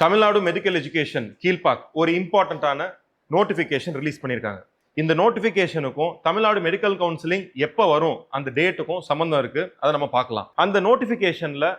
Tamil Nadu medical education Kilpauk ஒரு இம்பார்ட்டன்டான notification release பண்ணியிருக்காங்க. இந்த நோட்டிபிகேஷனுக்கும் தமிழ்நாடு மெடிக்கல் கவுன்சிலிங் எப்போ வரும் அந்த டேட்டுக்கும் சம்பந்தம் இருக்கு. அதை நம்ம பார்க்கலாம். அந்த நோட்டிபிகேஷன்ல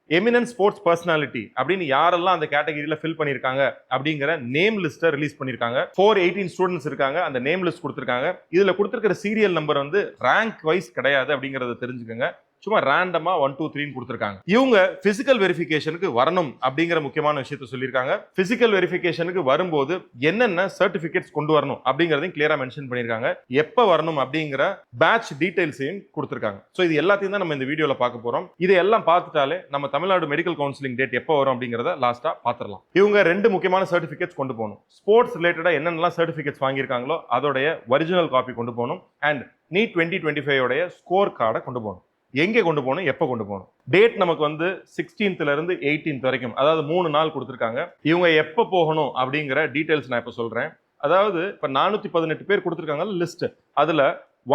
எமினன்ட் ஸ்போர்ட்ஸ் பர்சனாலிட்டி அப்படின்னு யாரெல்லாம் அந்த கேட்டகரியில ஃபில் பண்ணிருக்காங்க அப்படிங்கிற நேம் லிஸ்ட்டை ரிலீஸ் பண்ணிருக்காங்க. 418 ஸ்டூடெண்ட்ஸ் இருக்காங்க. அந்த நேம் லிஸ்ட் கொடுத்திருக்காங்க. இதுல கொடுத்திருக்கிற சீரியல் நம்பர் வந்து ரேங்க் வைஸ் கிடையாது அப்படிங்கறத தெரிஞ்சுக்கோங்க. சும்மா ரேண்டமா 1 2 3 கொடுத்திருக்காங்க. இவங்க பிசிக்கல் வெரிஃபிகேஷனுக்கு வரணும் அப்படிங்கிற முக்கியமான விஷயத்தை சொல்லியிருக்காங்க. பிசிக்கல் வெரிஃபிகேஷனுக்கு வரும்போது என்னென்ன சர்டிபிகேட்ஸ் கொண்டு வரணும் அப்படிங்கறதையும் கிளியரா மென்ஷன் பண்ணிருக்காங்க. எப்ப வரணும் அப்படிங்கிற பேட்ச் டீடைல்ஸையும் கொடுத்திருக்காங்க. சோ இது எல்லாத்தையும் தான் நம்ம இந்த வீடியோல பார்க்க போறோம். இதையெல்லாம் பார்த்துட்டாலே நம்ம தமிழ்நாடு மெடிக்கல் கவுன்சிலிங் டேட் எப்போ வரும் அப்படிங்கறத லாஸ்டா பாத்துறலாம். இவங்க 2 முக்கியமான சர்டிபிகேட்ஸ் கொண்டு போகணும். ஸ்போர்ட்ஸ் ரிலேட்டடா என்னென்னலாம் சர்டிபிகேட்ஸ் வாங்கியிருக்காங்களோ அதோடைய ஒரிஜினல் காப்பி கொண்டு போகணும். அண்ட் நீட் 2025 உடைய ஸ்கோர் கார்டை கொண்டு போகணும். எங்கே கொண்டு போகணும், எப்போ கொண்டு போகணும். டேட் நமக்கு வந்து 16th இருந்து 18th வரைக்கும், அதாவது 3 நாள் கொடுத்துருக்காங்க. இவங்க எப்போ போகணும் அப்படிங்கிற டீடைல்ஸ் நான் இப்போ சொல்றேன். அதாவது இப்போ 418 பேர் கொடுத்துருக்காங்க லிஸ்ட். அதுல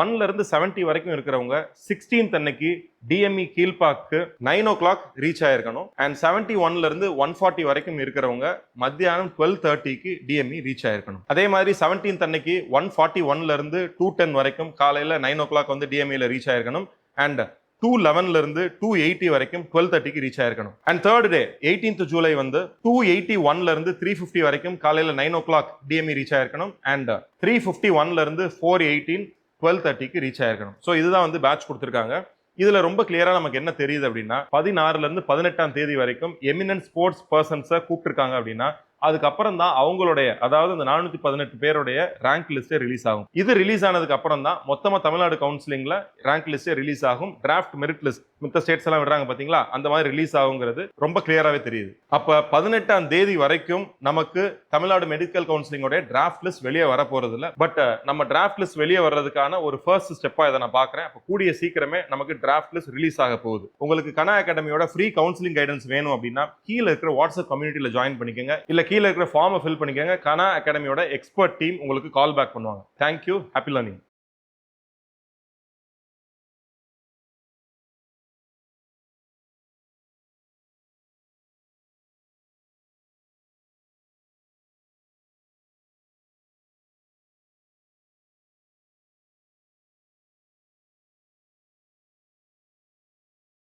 1ல இருந்து 70 வரைக்கும் இருக்கிறவங்க 16th அன்னைக்கு டிஎம்இ கீழ்பாக்கு 9 o'clock ரீச் ஆயிருக்கணும். அண்ட் 71ல இருந்து 140 வரைக்கும் இருக்கிறவங்க மத்தியானம் 12:30க்கு டிஎம்இ ரீச் ஆயிருக்கணும். அதே மாதிரி 17th அன்னைக்கு 141ல இருந்து 210 வரைக்கும் காலையில 9 o'clock வந்து டிஎம்இல ரீச் ஆயிருக்கணும். அண்ட் 211ல இருந்து 280 வரைக்கும் 12:30க்கு ரீச் ஆயிருக்கணும். And third day 18th July வந்து 281ல இருந்து 350 வரைக்கும் காலையில 9 o'clock டிஎம்இ ரீச் ஆயிருக்கணும். அண்ட் 351ல இருந்து 418 12:30க்கு ரீச் ஆயிருக்கணும். ஸோ இதுதான் வந்து பேட்ச் கொடுத்துருக்காங்க. இதுல ரொம்ப கிளியரா நமக்கு என்ன தெரியுது அப்படின்னா 16ல இருந்து 18ஆம் தேதி வரைக்கும் எமினன்ட் ஸ்போர்ட்ஸ் பர்சன்ஸை கூப்பிட்டுருக்காங்க அப்படின்னா அதுக்கப்புறம் தான் அவங்களுடைய, அதாவது இந்த 418 பேருடைய ரேங்க் லிஸ்டே ரிலீஸ் ஆகும். இது ரிலீஸ் ஆனதுக்கு அப்புறம் தான் மொத்தமா தமிழ்நாடு கவுன்சிலிங்ல ரேங்க் லிஸ்டே ரிலீஸ் ஆகும். டிராஃப்ட் மெரிட் லிஸ்ட் மித்த ஸ்டேட்ஸ் எல்லாம் விடுறாங்க பாத்தீங்களா, அந்த மாதிரி ரிலீஸ் ஆகுங்கிறது ரொம்ப கிளியராவே தெரியுது. அப்ப 18ஆம் தேதி வரைக்கும் நமக்கு தமிழ்நாடு மெடிக்கல் கவுன்சிலிங்கோட டிராஃப்ட் லிஸ்ட் வெளியே வர போறது இல்ல. பட் நம்ம டிராஃப்ட் லிஸ்ட் வெளியே வர்றதுக்கான ஒரு ஃபர்ஸ்ட் ஸ்டெப்பா இதை நான் பாக்குறேன். அப்ப கூடிய சீக்கிரமே நமக்கு டிராஃப்ட் லிஸ்ட் ரிலீஸ் ஆக போகுது. உங்களுக்கு கனா அகாடமியோட ஃப்ரீ கவுன்சிலிங் கைடன்ஸ் வேணும் அப்படின்னா கீழே இருக்கிற வாட்ஸ்அப் கம்யூனிட்டியில ஜாயின் பண்ணிக்கங்க. இல்ல கீழே இருக்கிற ஃபார்மை ஃபில் பண்ணிக்கங்க. கனா அகாடமியோட எக்ஸ்பர்ட் டீம் உங்களுக்கு கால் பேக் பண்ணுவாங்க. தேங்க்யூ. Happy learning.